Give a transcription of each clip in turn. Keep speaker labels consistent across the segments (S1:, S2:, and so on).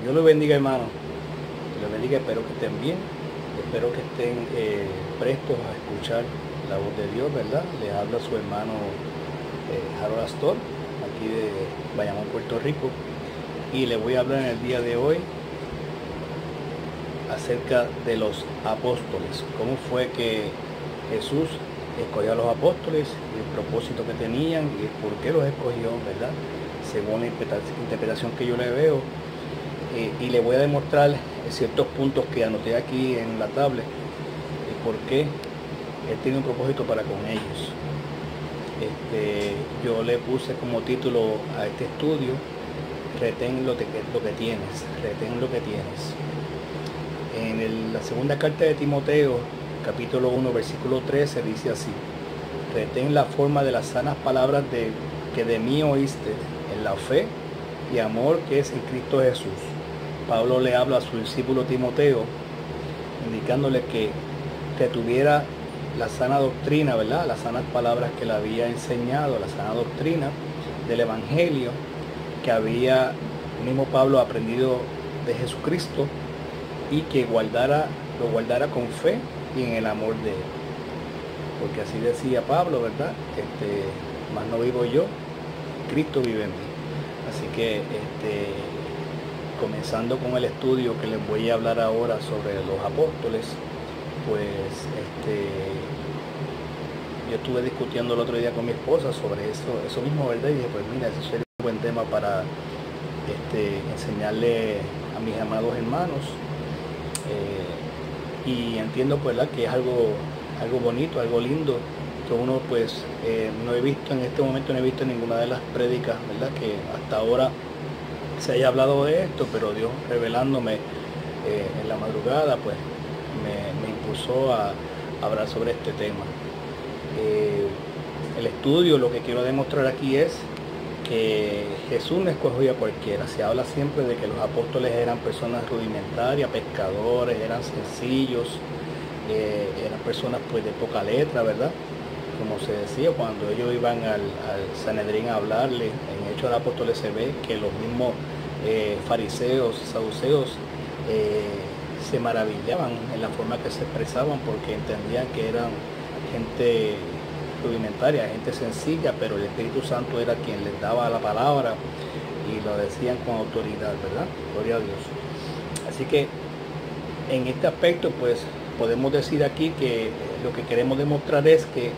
S1: Dios los bendiga, hermano. Dios los bendiga, espero que estén bien. Espero que estén prestos a escuchar la voz de Dios, ¿verdad? Les habla su hermano Harold Astor, aquí de Bayamón, Puerto Rico. Y les voy a hablar en el día de hoy acerca de los apóstoles. Cómo fue que Jesús escogió a los apóstoles, el propósito que tenían y por qué los escogió, ¿verdad? Según la interpretación que yo le veo. Y le voy a demostrar ciertos puntos que anoté aquí en la tablet, por qué Él tiene un propósito para con ellos. Yo le puse como título a este estudio, retén lo que tienes, retén lo que tienes. En la segunda carta de Timoteo, capítulo 1, versículo 13, dice así: retén la forma de las sanas palabras que de mí oíste, en la fe y amor que es en Cristo Jesús. Pablo le habla a su discípulo Timoteo, indicándole que tuviera la sana doctrina, ¿verdad? Las sanas palabras que le había enseñado, la sana doctrina del Evangelio que había el mismo Pablo aprendido de Jesucristo, y que lo guardara con fe y en el amor de Él. Porque así decía Pablo, ¿verdad? Más no vivo yo, Cristo vive en mí. Así que comenzando con el estudio que les voy a hablar ahora sobre los apóstoles, pues yo estuve discutiendo el otro día con mi esposa sobre eso mismo, ¿verdad? Y dije, pues mira, ese sería un buen tema para enseñarle a mis amados hermanos. Y entiendo, pues, ¿verdad?, que es algo bonito, algo lindo, que uno, pues, no he visto en este momento, no he visto en ninguna de las prédicas, ¿verdad?, que hasta ahora se haya hablado de esto, pero Dios revelándome en la madrugada, pues me impulsó a hablar sobre este tema. El estudio, lo que quiero demostrar aquí es que Jesús no escogió a cualquiera. Se habla siempre de que los apóstoles eran personas rudimentarias, pescadores, eran sencillos, eran personas, pues, de poca letra, ¿verdad? Como se decía, cuando ellos iban al Sanedrín a hablarle, en Hechos de los Apóstoles se ve que los mismos fariseos, saduceos, se maravillaban en la forma que se expresaban, porque entendían que eran gente rudimentaria, gente sencilla, pero el Espíritu Santo era quien les daba la palabra y lo decían con autoridad, ¿verdad? Gloria a Dios. Así que en este aspecto, pues, podemos decir aquí que lo que queremos demostrar es que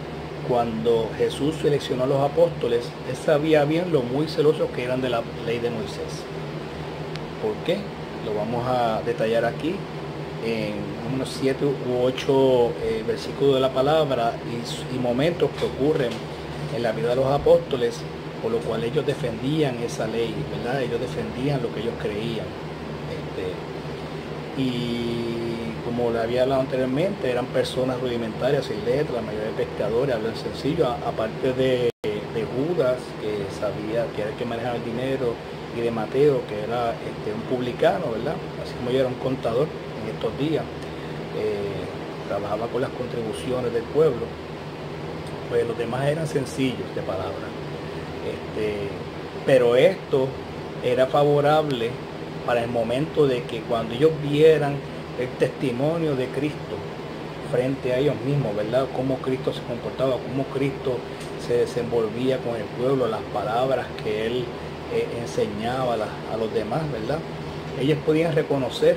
S1: cuando Jesús seleccionó a los apóstoles, Él sabía bien lo muy celosos que eran de la ley de Moisés. ¿Por qué? Lo vamos a detallar aquí en unos 7 u 8 versículos de la palabra y momentos que ocurren en la vida de los apóstoles, por lo cual ellos defendían esa ley, ¿verdad? Ellos defendían lo que ellos creían. Y como le había hablado anteriormente, eran personas rudimentarias, sin letra, la mayoría de pescadores, hablan sencillo, aparte de Judas, que sabía que era el que manejaba el dinero, y de Mateo, que era un publicano, ¿verdad? Así como yo era un contador en estos días, trabajaba con las contribuciones del pueblo. Pues los demás eran sencillos de palabra. Pero esto era favorable para el momento de que cuando ellos vieran el testimonio de Cristo frente a ellos mismos, ¿verdad? Cómo Cristo se comportaba, cómo Cristo se desenvolvía con el pueblo, las palabras que Él enseñaba a los demás, ¿verdad? Ellos podían reconocer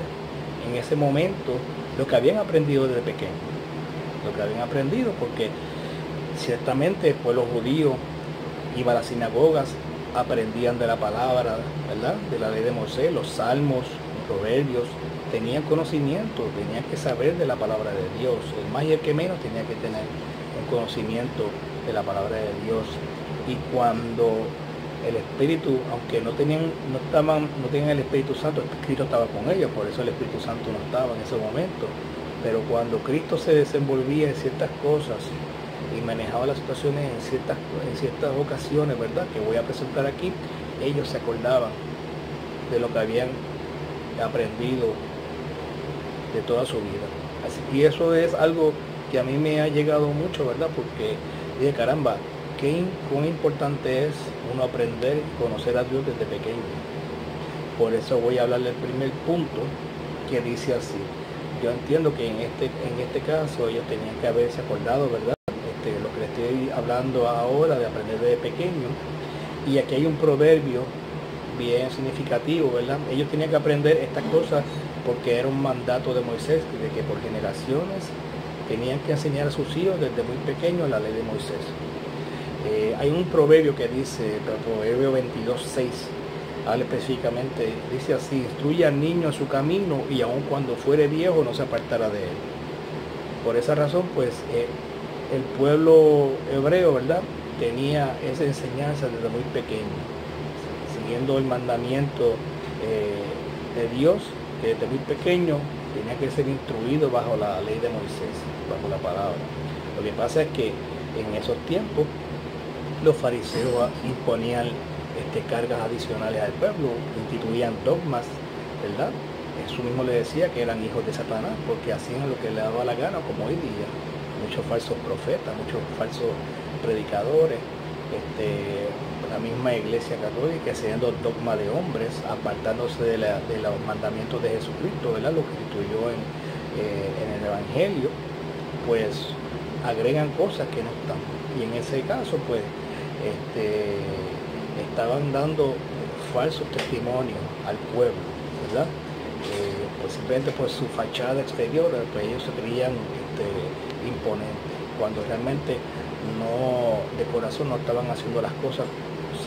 S1: en ese momento lo que habían aprendido desde pequeño, lo que habían aprendido, porque ciertamente el pueblo judío iba a las sinagogas, aprendían de la palabra, ¿verdad?, de la ley de Moisés, los salmos, los proverbios, tenían conocimiento, tenían que saber de la palabra de Dios. El más y el que menos tenía que tener un conocimiento de la palabra de Dios. Y cuando el Espíritu, aunque no tenían el Espíritu Santo, Cristo estaba con ellos, por eso el Espíritu Santo no estaba en ese momento. Pero cuando Cristo se desenvolvía en ciertas cosas y manejaba las situaciones en ciertas ocasiones, ¿verdad?, que voy a presentar aquí, ellos se acordaban de lo que habían aprendido de toda su vida. Y eso es algo que a mí me ha llegado mucho, ¿verdad?, porque dije, caramba, cuán importante es uno aprender y conocer a Dios desde pequeño. Por eso voy a hablar del primer punto, que dice así. Yo entiendo que en este caso ellos tenían que haberse acordado, ¿verdad? Lo que les estoy hablando ahora de aprender desde pequeño. Y aquí hay un proverbio bien significativo, ¿verdad? Ellos tenían que aprender estas cosas porque era un mandato de Moisés, de que por generaciones tenían que enseñar a sus hijos desde muy pequeños la ley de Moisés. Hay un proverbio que dice, el proverbio 22:6, habla específicamente, dice así: instruye al niño en su camino y aun cuando fuere viejo no se apartará de él. Por esa razón, pues, el pueblo hebreo, ¿verdad?, tenía esa enseñanza desde muy pequeño, siguiendo el mandamiento de Dios, que desde muy pequeño tenía que ser instruido bajo la ley de Moisés, bajo la palabra. Lo que pasa es que en esos tiempos los fariseos imponían cargas adicionales al pueblo, instituían dogmas, ¿verdad? Jesús mismo le decía que eran hijos de Satanás porque hacían lo que le daba la gana, como hoy día. Muchos falsos profetas, muchos falsos predicadores, la misma iglesia católica haciendo dogma de hombres, apartándose de los mandamientos de Jesucristo, ¿verdad?, lo que instituyó en el Evangelio, pues agregan cosas que no están. Y en ese caso, pues, estaban dando falsos testimonios al pueblo, ¿verdad? Pues simplemente por su fachada exterior, pues ellos se creían imponentes, cuando realmente no, de corazón no estaban haciendo las cosas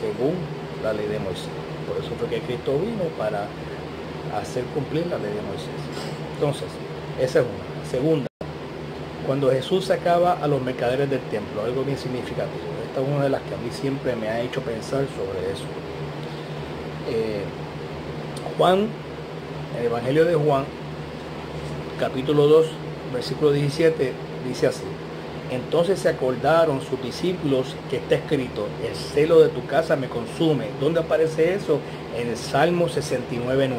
S1: según la ley de Moisés. Por eso fue que Cristo vino, para hacer cumplir la ley de Moisés. Entonces, esa es una. Segunda, cuando Jesús sacaba a los mercaderes del templo, algo bien significativo. Esta es una de las que a mí siempre me ha hecho pensar sobre eso. Juan, el Evangelio de Juan, capítulo 2, versículo 17, dice así: entonces se acordaron sus discípulos que está escrito, el celo de tu casa me consume. ¿Dónde aparece eso? En el Salmo 69:9.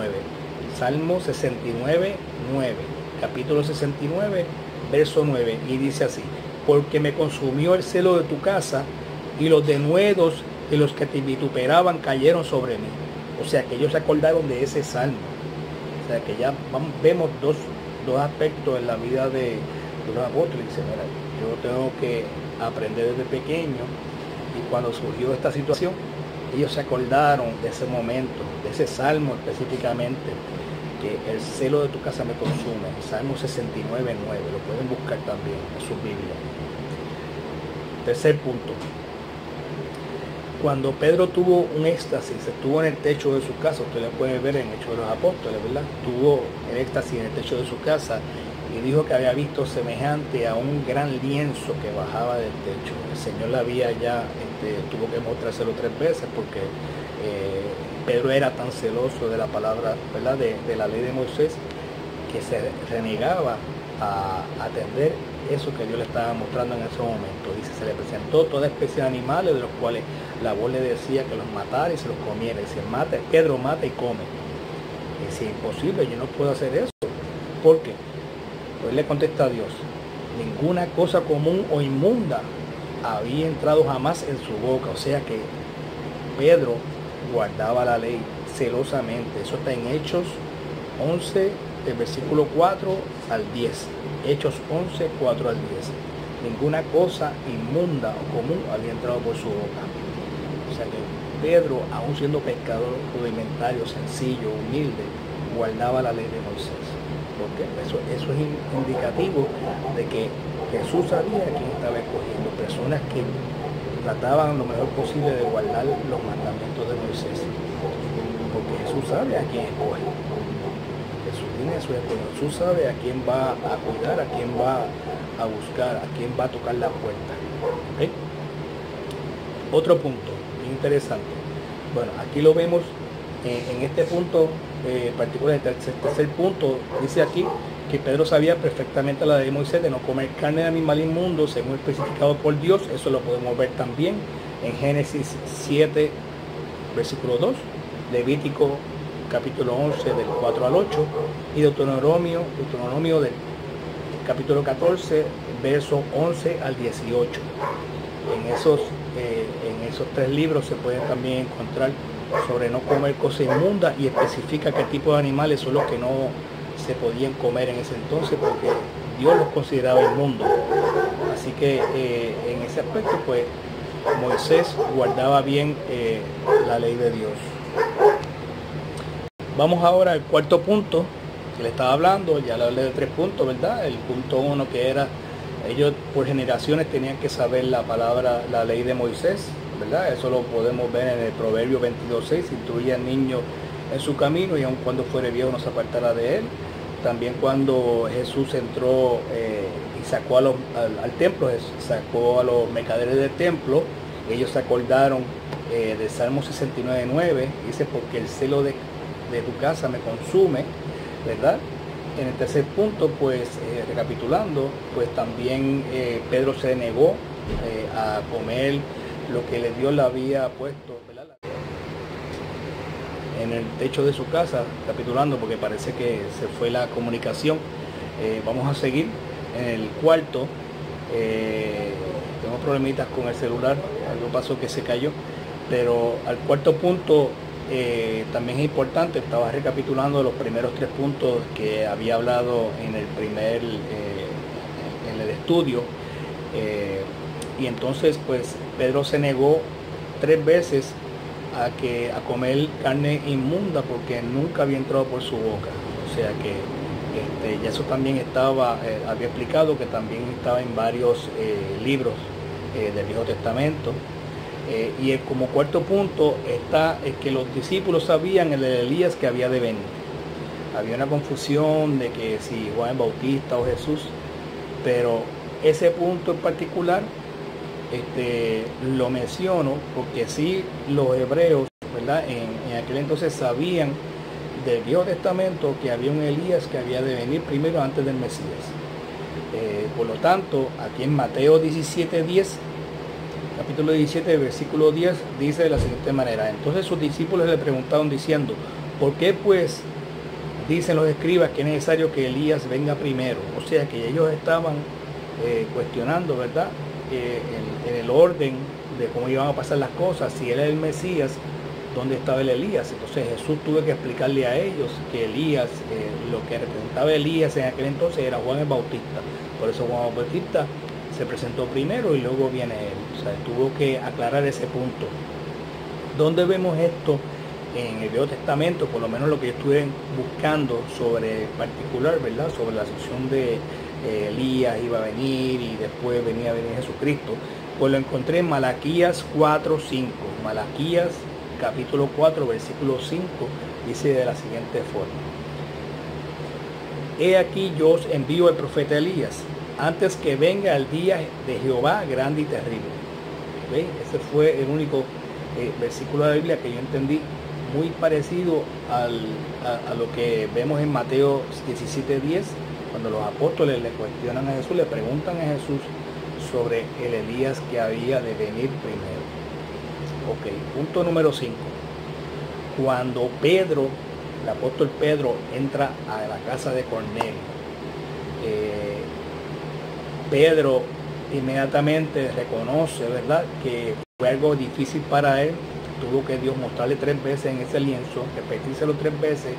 S1: Salmo 69:9, capítulo 69, verso 9, y dice así: porque me consumió el celo de tu casa, y los denuedos de los que te vituperaban cayeron sobre mí. O sea que ellos se acordaron de ese salmo. O sea que ya vemos dos aspectos en la vida de los apóstoles. Dice, mira, yo tengo que aprender desde pequeño, y cuando surgió esta situación, ellos se acordaron de ese momento, de ese salmo específicamente, que el celo de tu casa me consume. Salmo 69:9, lo pueden buscar también en su Biblia. Tercer punto. Cuando Pedro tuvo un éxtasis, estuvo en el techo de su casa, usted lo puede ver en Hechos de los Apóstoles, ¿verdad? Tuvo el éxtasis en el techo de su casa y dijo que había visto semejante a un gran lienzo que bajaba del techo. El Señor la había ya, tuvo que mostrárselo 3 veces porque Pedro era tan celoso de la palabra, ¿verdad?, de la ley de Moisés, que se renegaba a atender eso que Dios le estaba mostrando en ese momento. Dice, se le presentó toda especie de animales, de los cuales la voz le decía que los matara y se los comiera. Dice, Pedro mata y come. Es imposible, yo no puedo hacer eso. ¿Por qué? Pues le contesta a Dios, ninguna cosa común o inmunda había entrado jamás en su boca. O sea que Pedro guardaba la ley celosamente. Eso está en Hechos 11, del versículo 4 al 10. Hechos 11, 4 al 10. Ninguna cosa inmunda o común había entrado por su boca. O sea que Pedro, aún siendo pescador rudimentario, sencillo, humilde, guardaba la ley de Moisés. Porque eso es indicativo de que Jesús sabía a quién estaba escogiendo, personas que trataban lo mejor posible de guardar los mandamientos de Moisés. Porque Jesús sabe a quién escoge. Jesús tiene su escogido. Jesús sabe a quién va a cuidar, a quién va a buscar, a quién va a tocar la puerta. ¿Okay? Otro punto interesante. Bueno, aquí lo vemos en este punto particular. El tercer punto dice aquí que Pedro sabía perfectamente la ley de Moisés de no comer carne de animal inmundo según especificado por Dios. Eso lo podemos ver también en Génesis 7, versículo 2, Levítico capítulo 11 del 4 al 8 y Deuteronomio del capítulo 14, verso 11 al 18. En esos 3 libros se pueden también encontrar sobre no comer cosas inmundas y especifica qué tipo de animales son los que no se podían comer en ese entonces porque Dios los consideraba inmundos. Así que en ese aspecto pues Moisés guardaba bien la ley de Dios. Vamos ahora al cuarto punto que le estaba hablando. Ya le hablé de 3 puntos, ¿verdad? El punto 1 que era ellos por generaciones tenían que saber la ley de Moisés, ¿verdad? Eso lo podemos ver en el Proverbio 22:6, instruye al niño en su camino y aun cuando fuere viejo no se apartará de él. También cuando Jesús entró y sacó al templo, sacó a los mercaderes del templo, ellos se acordaron del Salmo 69:9, dice, porque el celo de tu casa me consume, ¿verdad? En el tercer punto, pues recapitulando, pues también Pedro se negó a comer lo que Dios le había puesto, ¿verdad?, en el techo de su casa, capitulando porque parece que se fue la comunicación. Vamos a seguir en el cuarto. Tengo problemitas con el celular, algo pasó que se cayó, pero al cuarto punto también es importante. Estaba recapitulando los primeros 3 puntos que había hablado en el primer en el estudio, y entonces pues Pedro se negó 3 veces a comer carne inmunda porque nunca había entrado por su boca. O sea que ya eso también estaba, había explicado que también estaba en varios libros del Viejo Testamento. Y como cuarto punto está que los discípulos sabían el de Elías que había de venir. Había una confusión de que si Juan el Bautista o Jesús, pero ese punto en particular lo menciono porque sí, los hebreos, ¿verdad?, en aquel entonces sabían del Viejo Testamento que había un Elías que había de venir primero antes del Mesías. Por lo tanto, aquí en Mateo 17:10, capítulo 17, versículo 10, dice de la siguiente manera: entonces sus discípulos le preguntaron diciendo, ¿por qué pues dicen los escribas que es necesario que Elías venga primero? O sea que ellos estaban cuestionando, ¿verdad?, en el orden de cómo iban a pasar las cosas. Si él es el Mesías, ¿dónde estaba el Elías? Entonces Jesús tuvo que explicarle a ellos que Elías, lo que representaba Elías en aquel entonces era Juan el Bautista. Por eso Juan el Bautista se presentó primero y luego viene él. O sea, tuvo que aclarar ese punto. ¿Dónde vemos esto en el Viejo Testamento? Por lo menos lo que yo estuve buscando sobre particular, ¿verdad?, sobre la asunción de Elías iba a venir y después venía a venir Jesucristo, pues lo encontré en Malaquías 4:5. Malaquías capítulo 4 versículo 5 dice de la siguiente forma: he aquí yo os envío el profeta Elías antes que venga el día de Jehová grande y terrible. ¿Ve? Ese fue el único versículo de la Biblia que yo entendí muy parecido a lo que vemos en Mateo 17:10, cuando los apóstoles le cuestionan a Jesús, le preguntan a Jesús sobre el Elías que había de venir primero. Ok, punto número 5. Cuando Pedro, el apóstol Pedro, entra a la casa de Cornelio, Pedro inmediatamente reconoce, ¿verdad?, que fue algo difícil para él. Tuvo que Dios mostrarle 3 veces en ese lienzo, repetírselo 3 veces,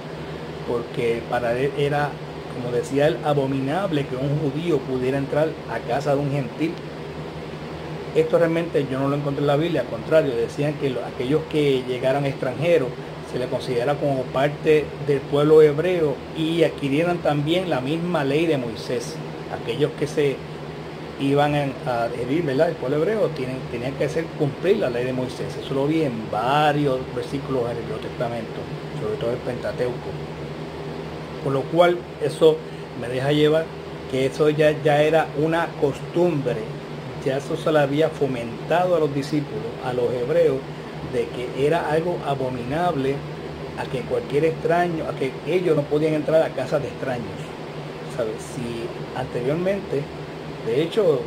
S1: porque para él era, como decía él, abominable que un judío pudiera entrar a casa de un gentil. Esto realmente yo no lo encontré en la Biblia, al contrario, decían que aquellos que llegaran extranjeros se les considera como parte del pueblo hebreo y adquirieran también la misma ley de Moisés. Aquellos que se iban a adherir, ¿verdad?, el pueblo hebreo tenían que hacer cumplir la ley de Moisés. Eso lo vi en varios versículos del Viejo Testamento, sobre todo el Pentateuco. Por lo cual eso me deja llevar que eso ya era una costumbre, ya eso se le había fomentado a los discípulos, a los hebreos, de que era algo abominable a que cualquier extraño, a que ellos no podían entrar a casas de extraños. ¿Sabes? Si anteriormente, de hecho,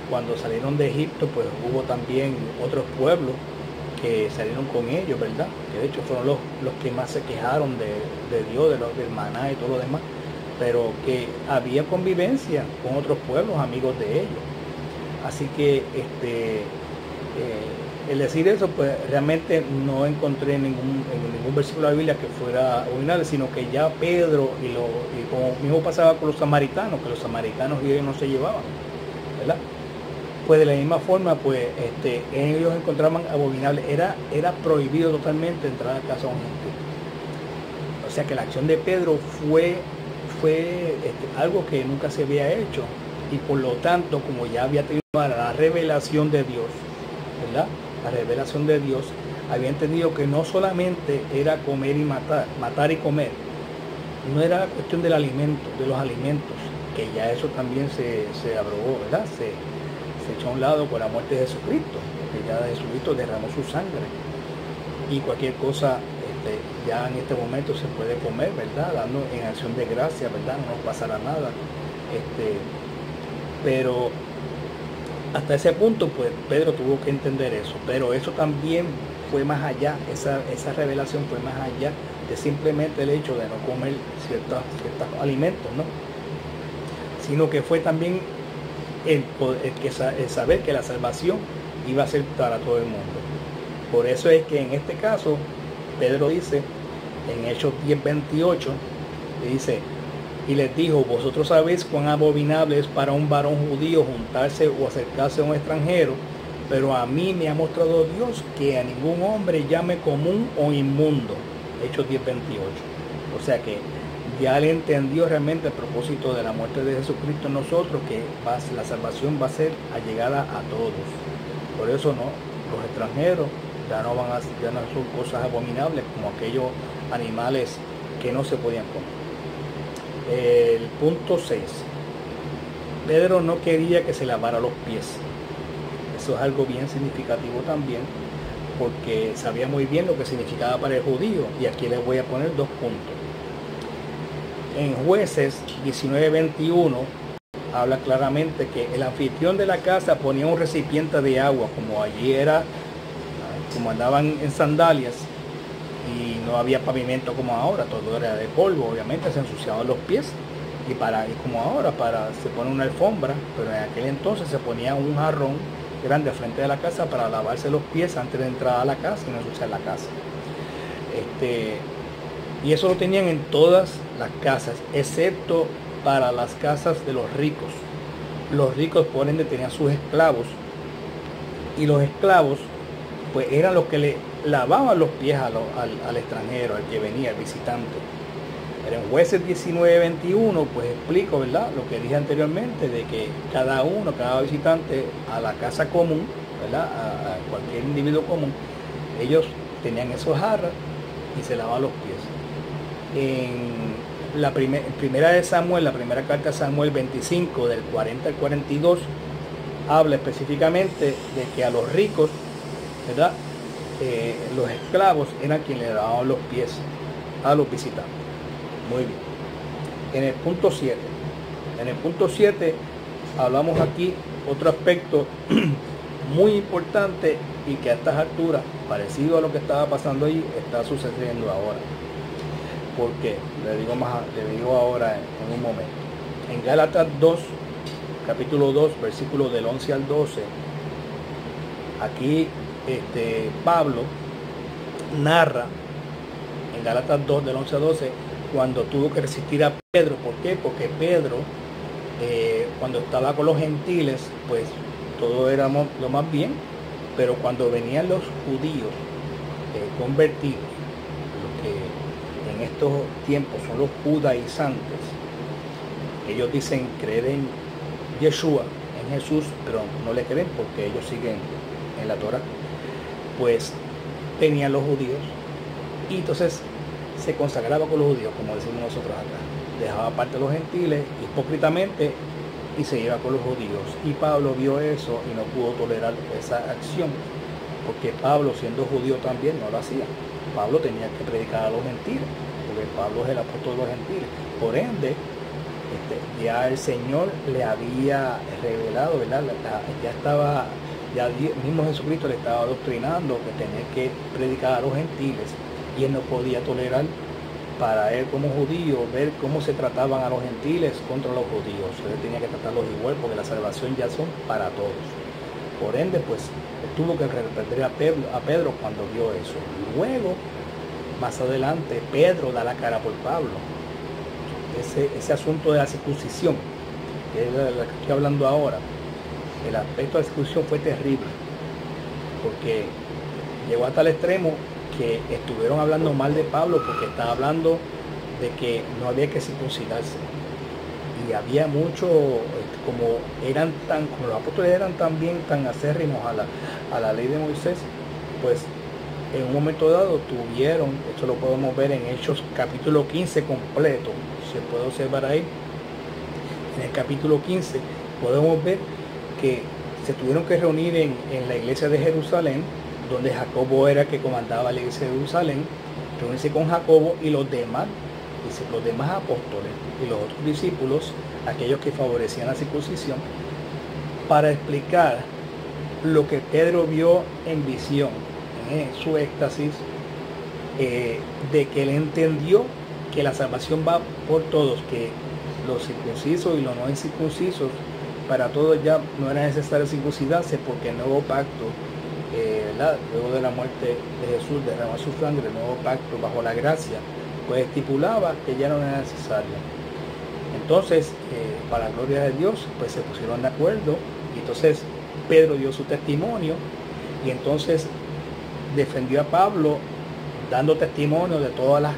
S1: cuando salieron de Egipto, pues hubo también otros pueblos que salieron con ellos, ¿verdad? Que de hecho fueron los que más se quejaron de Dios, del maná y todo lo demás, pero que había convivencia con otros pueblos amigos de ellos. Así que El decir eso, pues realmente no encontré en ningún versículo de la Biblia que fuera original, sino que ya Pedro, y como mismo pasaba con los samaritanos, que los samaritanos y ellos no se llevaban, ¿verdad? Pues de la misma forma, pues ellos encontraban abominable, era prohibido totalmente entrar a casa de un gentil. O sea que la acción de Pedro fue algo que nunca se había hecho, y por lo tanto, como ya había tenido la revelación de Dios, ¿verdad? La revelación de Dios, había entendido que no solamente era comer y matar y comer, no era cuestión del alimento, de los alimentos, que ya eso también se abrogó, ¿verdad? Se echó a un lado con la muerte de Jesucristo, que ya Jesucristo derramó su sangre, y cualquier cosa ya en este momento se puede comer, ¿verdad? Dando en acción de gracia, ¿verdad? No nos pasará nada. Pero hasta ese punto, pues Pedro tuvo que entender eso, pero eso también fue más allá, esa revelación fue más allá de simplemente el hecho de no comer ciertos alimentos, ¿no? Sino que fue también el saber que la salvación iba a ser para todo el mundo. Por eso es que en este caso, Pedro dice, en Hechos 10:28, dice: y les dijo, vosotros sabéis cuán abominable es para un varón judío juntarse o acercarse a un extranjero, pero a mí me ha mostrado Dios que a ningún hombre llame común o inmundo. Hechos 10:28. O sea que ya él entendió realmente el propósito de la muerte de Jesucristo en nosotros, que la salvación va a ser allegada a todos. Por eso no, los extranjeros ya no son cosas abominables como aquellos animales que no se podían comer. El punto 6. Pedro no quería que se lavara los pies. Eso es algo bien significativo también, porque sabía muy bien lo que significaba para el judío. Y aquí les voy a poner 2 puntos. En Jueces 19:21 habla claramente que el anfitrión de la casa ponía un recipiente de agua, como allí era, como andaban en sandalias, y no había pavimento como ahora, todo era de polvo, obviamente se ensuciaban los pies, y como ahora se pone una alfombra, pero en aquel entonces se ponía un jarrón grande frente de la casa para lavarse los pies antes de entrar a la casa y no ensuciar la casa. Y eso lo tenían en todas las casas, excepto para las casas de los ricos. Los ricos, por ende, tenían sus esclavos, y los esclavos pues eran los que le lavaban los pies al extranjero, al que venía, al visitante. Pero en Jueces 19:21 pues explico, ¿verdad?, lo que dije anteriormente, de que cada visitante a la casa común, ¿verdad?, a cualquier individuo común, ellos tenían esos jarras y se lavaban los pies. En la primera de Samuel, la primera carta de Samuel 25, del 40 al 42, habla específicamente de que a los ricos, ¿verdad?, los esclavos eran quienes le lavaban los pies a los visitantes. Muy bien. En el punto 7 hablamos aquí otro aspecto muy importante, y que a estas alturas, parecido a lo que estaba pasando allí, está sucediendo ahora. ¿Por qué? Le digo ahora en un momento. En Gálatas 2, capítulo 2, versículos del 11 al 12, aquí Pablo narra en Gálatas 2 del 11 a 12 cuando tuvo que resistir a Pedro. ¿Por qué? Porque Pedro, cuando estaba con los gentiles, pues todo era lo más bien, pero cuando venían los judíos convertidos, lo que en estos tiempos son los judaizantes, ellos dicen creer en Yeshua, en Jesús, pero no le creen porque ellos siguen en la Torah, pues tenían los judíos, y entonces se consagraba con los judíos, como decimos nosotros acá, dejaba aparte a los gentiles hipócritamente y se iba con los judíos. Y Pablo vio eso y no pudo tolerar esa acción, porque Pablo, siendo judío, también no lo hacía. Pablo tenía que predicar a los gentiles, porque Pablo es el apóstol de los gentiles. Por ende, ya el Señor le había revelado, ¿verdad? Ya mismo Jesucristo le estaba adoctrinando que tenía que predicar a los gentiles, y él no podía tolerar, para él como judío, ver cómo se trataban a los gentiles contra los judíos. Él tenía que tratarlos igual, porque la salvación ya son para todos. Por ende, pues, él tuvo que reprender a Pedro cuando vio eso. Luego, más adelante, Pedro da la cara por Pablo. Ese asunto de la circuncisión, que es de la que estoy hablando ahora, el aspecto de la circuncisión fue terrible, porque llegó a tal extremo que estuvieron hablando mal de Pablo porque estaba hablando de que no había que circuncidarse. Y había mucho, como los apóstoles eran también tan acérrimos a la ley de Moisés, pues en un momento dado tuvieron, esto lo podemos ver en Hechos capítulo 15 completo, se puede observar ahí, en el capítulo 15 podemos ver que se tuvieron que reunir en la iglesia de Jerusalén, donde Jacobo era el que comandaba la iglesia de Jerusalén, reunirse con Jacobo y los demás apóstoles y los otros discípulos, aquellos que favorecían la circuncisión, para explicar lo que Pedro vio en visión, en su éxtasis, de que él entendió que la salvación va por todos, que los circuncisos y los no incircuncisos, para todos ya no era necesario circuncidarse, porque el nuevo pacto, luego de la muerte de Jesús, derramó su sangre, el nuevo pacto bajo la gracia, pues estipulaba que ya no era necesario. Entonces, para la gloria de Dios, pues se pusieron de acuerdo, y entonces Pedro dio su testimonio, y entonces defendió a Pablo, dando testimonio de todas las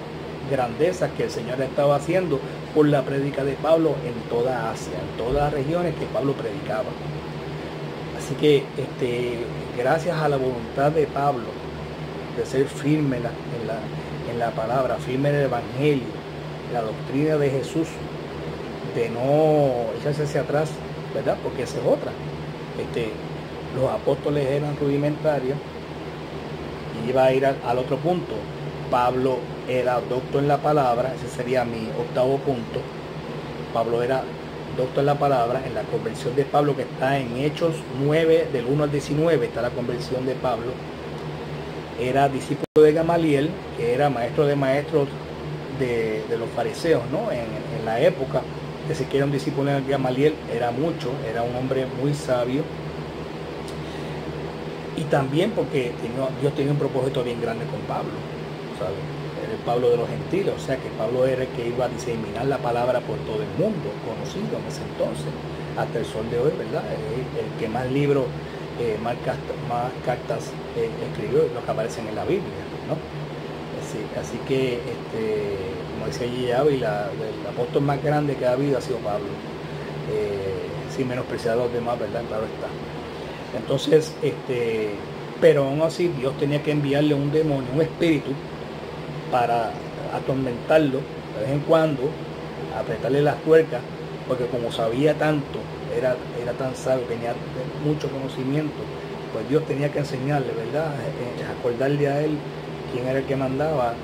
S1: grandezas que el Señor estaba haciendo por la prédica de Pablo en toda Asia, en todas las regiones que Pablo predicaba. Así que gracias a la voluntad de Pablo de ser firme en la palabra, firme en el Evangelio, la doctrina de Jesús, de no echarse hacia atrás, ¿verdad? Porque esa es otra. Los apóstoles eran rudimentarios, y iba a ir al otro punto. Pablo era docto en la palabra, ese sería mi octavo punto. Pablo era docto en la palabra. En la conversión de Pablo, que está en Hechos 9, del 1 al 19, está la conversión de Pablo. Era discípulo de Gamaliel, que era maestro de maestros de los fariseos, ¿no? En la época, que si quiera un discípulo de Gamaliel era mucho, era un hombre muy sabio. Y también porque Dios tenía un propósito bien grande con Pablo, ¿sabes? Era el Pablo de los gentiles, o sea que Pablo era el que iba a diseminar la palabra por todo el mundo, conocido en ese entonces, hasta el sol de hoy, ¿verdad? El que más libros, más cartas escribió, los que aparecen en la Biblia, ¿no? Así que, como decía G. Ávila, el apóstol más grande que ha habido ha sido Pablo, sin menospreciar a los demás, ¿verdad? Claro está. Entonces, pero aún así Dios tenía que enviarle un demonio, un espíritu, para atormentarlo de vez en cuando, apretarle las tuercas, porque como sabía tanto, era tan sabio, tenía mucho conocimiento, pues Dios tenía que enseñarle, ¿verdad? Acordarle a él quién era el que mandaba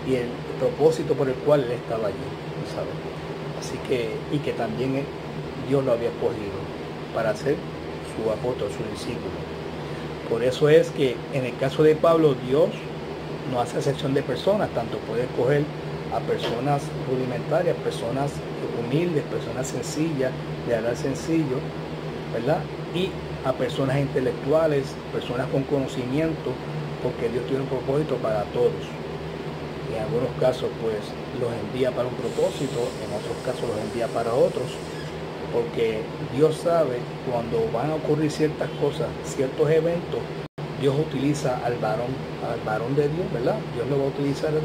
S1: y el propósito por el cual él estaba allí, ¿sabes? Así que, y que también Dios lo había escogido para ser su apóstol, su discípulo. Por eso es que en el caso de Pablo, Dios no hace excepción de personas, tanto puede escoger a personas rudimentarias, personas humildes, personas sencillas, de hablar sencillo, ¿verdad? Y a personas intelectuales, personas con conocimiento, porque Dios tiene un propósito para todos. En algunos casos, pues, los envía para un propósito, en otros casos los envía para otros, porque Dios sabe cuando van a ocurrir ciertas cosas, ciertos eventos, Dios utiliza al varón de Dios, ¿verdad? Dios lo va a utilizar al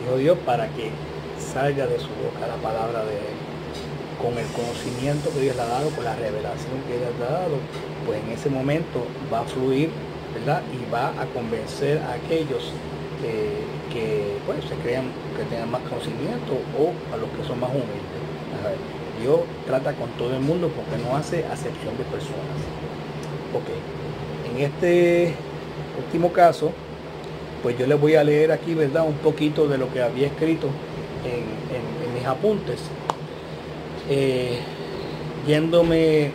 S1: Hijo de Dios para que salga de su boca la palabra de él, con el conocimiento que Dios le ha dado, con la revelación que Dios le ha dado, pues en ese momento va a fluir, ¿verdad? Y va a convencer a aquellos que pues, se crean que tengan más conocimiento, o a los que son más humildes. Dios trata con todo el mundo porque no hace acepción de personas. Ok, en este último caso, pues yo les voy a leer aquí, ¿verdad? Un poquito de lo que había escrito en mis apuntes. Yéndome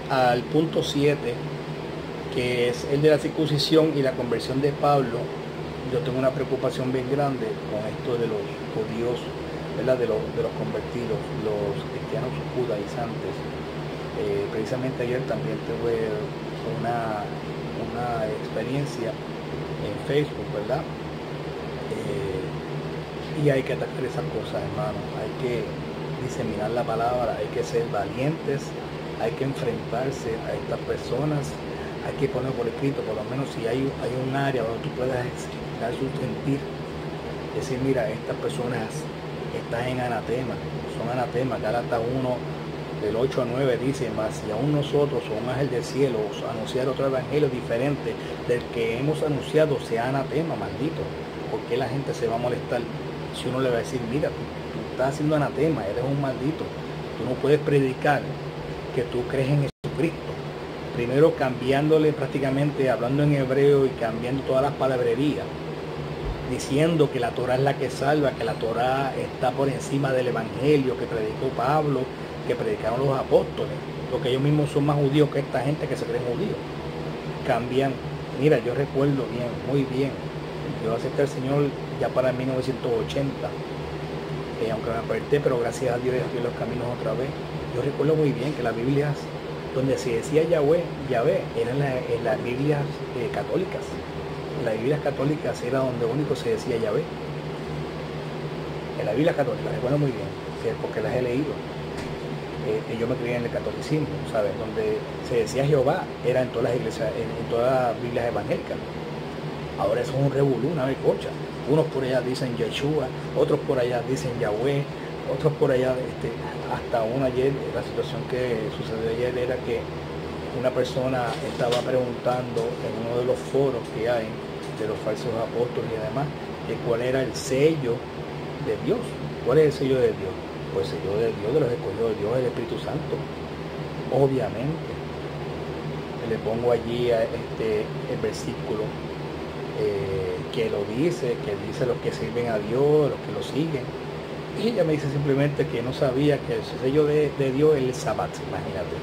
S1: al punto 7, que es el de la circuncisión y la conversión de Pablo, yo tengo una preocupación bien grande con esto de los judíos, ¿verdad? De los convertidos, los cristianos judaizantes. Precisamente ayer también tuve una experiencia en Facebook, ¿verdad? Y hay que atacar esas cosas, hermano. Hay que diseminar la palabra, hay que ser valientes, hay que enfrentarse a estas personas, hay que poner por escrito, por lo menos si hay un área donde tú puedas dar su sentir, decir, mira, estas personas están en anatema, son anatema. Gálatas 1, del 8 a 9 dice, más si aún nosotros o un ángel del cielo anunciar otro evangelio diferente del que hemos anunciado, sea anatema, maldito. ¿Por qué la gente se va a molestar si uno le va a decir, mira, tú estás haciendo anatema, eres un maldito? Tú no puedes predicar que tú crees en Jesucristo, primero cambiándole prácticamente, hablando en hebreo y cambiando todas las palabrerías, diciendo que la Torá es la que salva, que la Torá está por encima del evangelio que predicó Pablo, que predicaron los apóstoles, porque ellos mismos son más judíos que esta gente que se creen judíos. Cambian. Mira, yo recuerdo bien, muy bien, yo acepté al Señor ya para 1980, aunque me aparté, pero gracias a Dios estoy en los caminos otra vez. Yo recuerdo muy bien que las Biblias donde se decía Yahvé, eran en las Biblias católicas. En las Biblias católicas era donde único se decía Yahvé. En las Biblias católicas, recuerdo muy bien, porque las he leído. Yo me crié en el catolicismo, ¿sabes? Donde se decía Jehová, era en todas las iglesias, en todas las Biblias evangélicas. Ahora eso es un revolú, una cocha. Unos por allá dicen Yeshua, otros por allá dicen Yahweh, otros por allá, hasta ayer, la situación que sucedió ayer era que una persona estaba preguntando en uno de los foros que hay de los falsos apóstoles y demás, que cuál era el sello de Dios. ¿Cuál es el sello de Dios? Pues el sello de Dios, de los escogidos de Dios, el Espíritu Santo. Obviamente. Le pongo allí el versículo que lo dice, los que sirven a Dios, los que lo siguen. Y ella me dice simplemente que no sabía que el sello de Dios es el Sabbat. Imagínate.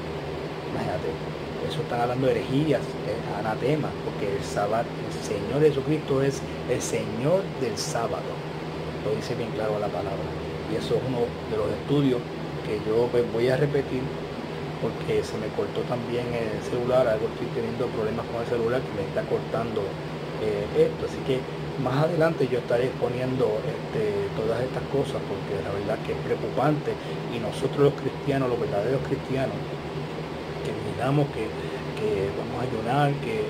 S1: Eso están hablando de herejías, anatema, porque el Sabbat, el Señor Jesucristo es el Señor del sábado. Lo dice bien claro la palabra. Y eso es uno de los estudios que yo voy a repetir, porque se me cortó también el celular. Algo estoy teniendo problemas con el celular que me está cortando esto. Así que más adelante yo estaré exponiendo todas estas cosas, porque la verdad que es preocupante. Y nosotros los cristianos, los verdaderos cristianos, que miramos que vamos a ayunar, que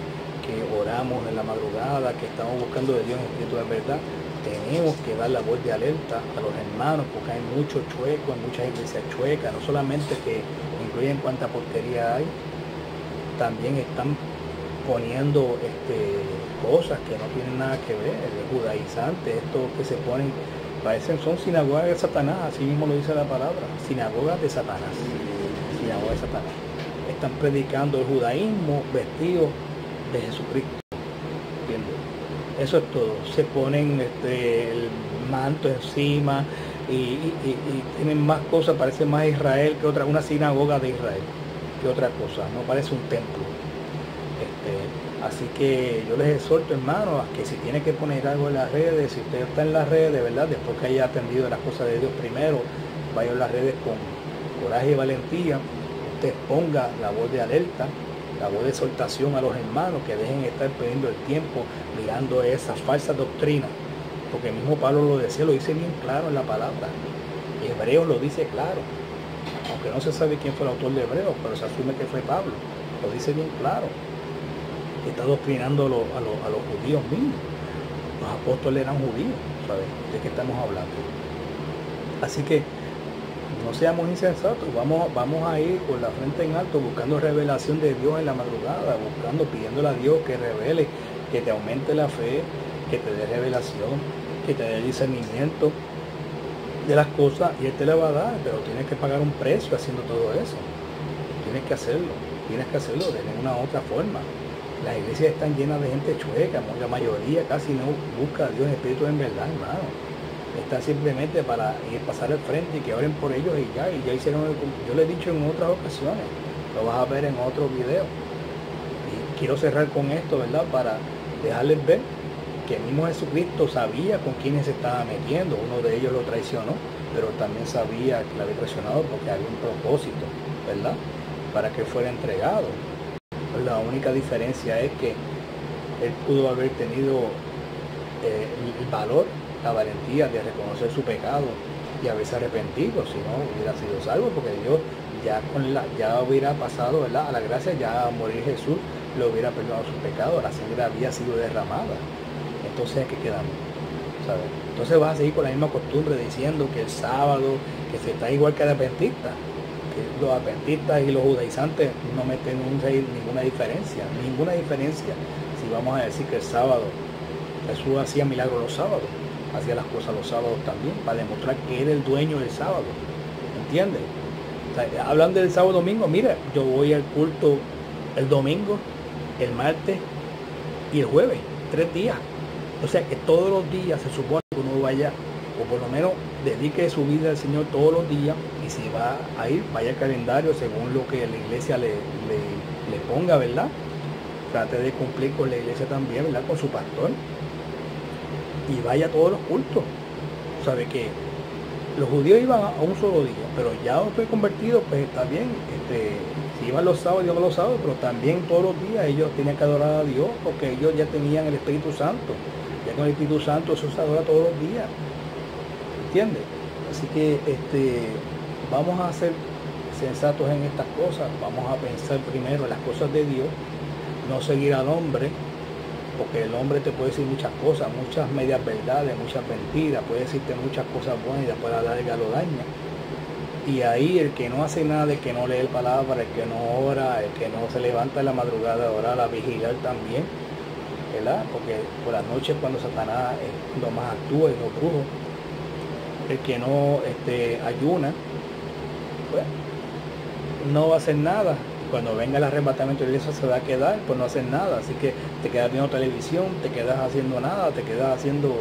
S1: oramos en la madrugada, que estamos buscando de Dios en espíritu de verdad, tenemos que dar la voz de alerta a los hermanos, porque hay muchos chuecos, hay muchas iglesias chuecas, no solamente que incluyen cuánta porquería hay, también están poniendo cosas que no tienen nada que ver, el judaizante, estos que se ponen, parecen, son sinagogas de Satanás, así mismo lo dice la palabra, sinagogas de Satanás, están predicando el judaísmo vestido de Jesucristo. ¿Entiendes? Eso es todo. Se ponen el manto encima y tienen más cosas, parece más Israel que una sinagoga de Israel que otra cosa, no parece un templo. Así que yo les exhorto, hermanos, a que si tiene que poner algo en las redes, si usted está en las redes, de verdad, después que haya atendido las cosas de Dios primero, vaya a las redes con coraje y valentía, usted ponga la voz de alerta, la voz de exhortación a los hermanos, que dejen de estar perdiendo el tiempo mirando esas falsas doctrinas, porque mismo Pablo lo decía, lo dice bien claro en la palabra. Hebreos lo dice claro, aunque no se sabe quién fue el autor de Hebreos, pero se asume que fue Pablo, lo dice bien claro. Está doctrinando a los judíos mismos. Los apóstoles eran judíos, ¿sabes? ¿De qué estamos hablando? Así que no seamos insensatos, vamos a ir con la frente en alto, buscando revelación de Dios en la madrugada, pidiéndole a Dios que revele, que te aumente la fe, que te dé revelación, que te dé discernimiento de las cosas, y Él te la va a dar, pero tienes que pagar un precio haciendo todo eso. Tienes que hacerlo de ninguna otra forma. Las iglesias están llenas de gente chueca, la mayoría casi no busca a Dios en espíritu en verdad, hermano. Están simplemente para pasar al frente y que oren por ellos y ya hicieron yo le he dicho en otras ocasiones, lo vas a ver en otro video. Y quiero cerrar con esto, ¿verdad? Para dejarles ver que el mismo Jesucristo sabía con quiénes se estaba metiendo. Uno de ellos lo traicionó, pero también sabía que lo había traicionado porque había un propósito, ¿verdad? para que fuera entregado. La única diferencia es que él pudo haber tenido el valor, la valentía de reconocer su pecado y haberse arrepentido, si no hubiera sido salvo, porque Dios ya hubiera pasado, ¿verdad?, a la gracia, ya a morir Jesús le hubiera perdonado sus pecados, la sangre había sido derramada. Entonces, ¿qué quedamos? ¿Sabes? Entonces vas a seguir con la misma costumbre diciendo que el sábado, que se está igual que adventistas, que los adventistas y los judaizantes no meten ninguna diferencia si vamos a decir que el sábado, Jesús hacía milagros los sábados, hacía las cosas los sábados también, para demostrar que era el dueño del sábado, ¿entiendes? O sea, hablando del sábado domingo, mira, yo voy al culto el domingo, el martes y el jueves, 3 días. O sea que todos los días se supone que uno vaya, o por lo menos dedique su vida al Señor todos los días, y si va a ir, vaya al calendario según lo que la iglesia le ponga, ¿verdad? Trate de cumplir con la iglesia también, ¿verdad? Con su pastor. Y vaya a todos los cultos. Sabe que los judíos iban a un solo día, pero ya estoy convertido, pues está bien. Si iban los sábados, iban los sábados, pero también todos los días ellos tenían que adorar a Dios, porque ellos ya tenían el Espíritu Santo. Ya con el Espíritu Santo eso se adora todos los días. ¿Entiendes? Así que vamos a ser sensatos en estas cosas, vamos a pensar primero en las cosas de Dios, no seguir al hombre, porque el hombre te puede decir muchas cosas, muchas medias verdades, muchas mentiras, puede decirte muchas cosas buenas y después a la larga lo daña. Y ahí el que no hace nada, el que no lee palabra, el que no ora, el que no se levanta en la madrugada a orar, a vigilar también, ¿verdad? Porque por las noches cuando Satanás es lo más actúa y los brujos, el que no ayuna, pues no va a hacer nada. Cuando venga el arrebatamiento de la iglesia se va a quedar por no hacer nada. Así que te quedas viendo televisión, te quedas haciendo nada, te quedas viendo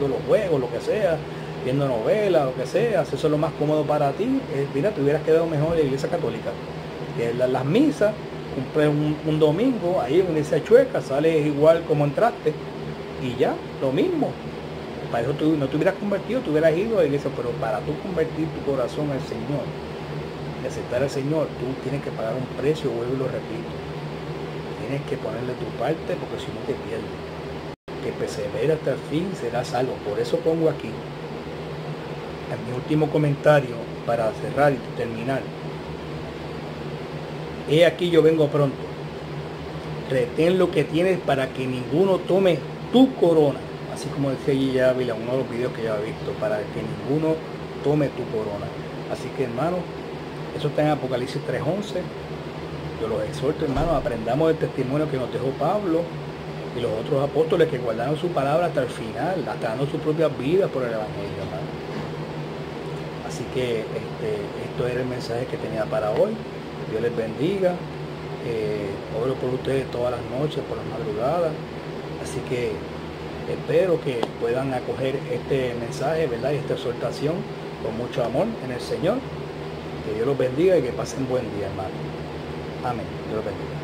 S1: los juegos, lo que sea, viendo novelas, lo que sea. Si eso es lo más cómodo para ti, mira, te hubieras quedado mejor en la iglesia católica. Que las misas, cumples un domingo, ahí en una iglesia chueca, sales igual como entraste y ya, lo mismo. Para eso tú no te hubieras convertido, te hubieras ido a la iglesia, pero para tú convertir tu corazón al Señor, de aceptar al Señor, tú tienes que pagar un precio, vuelvo y lo repito. Tienes que ponerle tu parte, porque si no te pierdes. Que persevera hasta el fin será salvo. Por eso pongo aquí, en mi último comentario, para cerrar y terminar. He aquí yo vengo pronto. Retén lo que tienes para que ninguno tome tu corona. Así como decía G.J. Ávila en uno de los videos que ya he visto, para que ninguno tome tu corona. Así que, hermano, eso está en Apocalipsis 3:11. Yo los exhorto, hermanos, aprendamos el testimonio que nos dejó Pablo y los otros apóstoles que guardaron su palabra hasta el final, hasta dando sus propias vidas por el Evangelio, hermano. Así que esto era el mensaje que tenía para hoy. Dios les bendiga. Oro por ustedes todas las noches, por las madrugadas. Así que espero que puedan acoger este mensaje, ¿verdad? Y esta exhortación con mucho amor en el Señor. Que Dios los bendiga y que pasen buen día, hermano. Amén. Dios los bendiga.